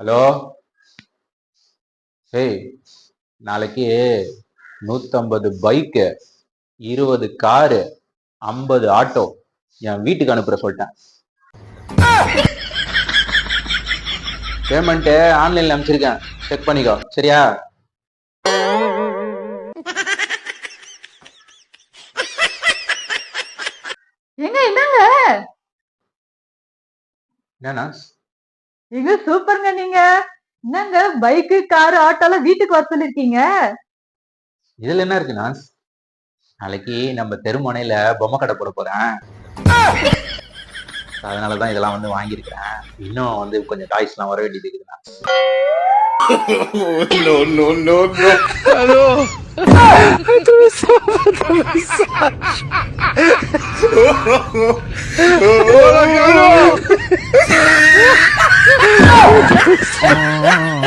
Hello. ஏய், நாளைக்கு 150 bike, 20 car, 50 auto என் வீட்டுக்கு அனுப்புற சொல்லிட்டேன். பேமெண்ட் ஆன்லைன்ல அனுப்பிச்சிருக்கேன், செக் பண்ணிக்கோ. சரியா? என்னங்க என்னன்னா எங்க சூப்பருங்க நீங்க. என்னங்க பைக்கு காரு ஆட்டோல வீட்டுக்கு வர சொல்லிருக்கீங்க? இதுல என்ன இருக்குன்னா, நாளைக்கு நம்ம தெருமுனையில பொம்மை கடை போட போறேன். அதனாலதான் இதெல்லாம் வாங்கியிருக்கிறேன். இன்னும் கொஞ்சம் டாய்ஸ் எல்லாம் வர வேண்டியது இருக்குதுண்ணா. No, no, no, no. Hello. Oh,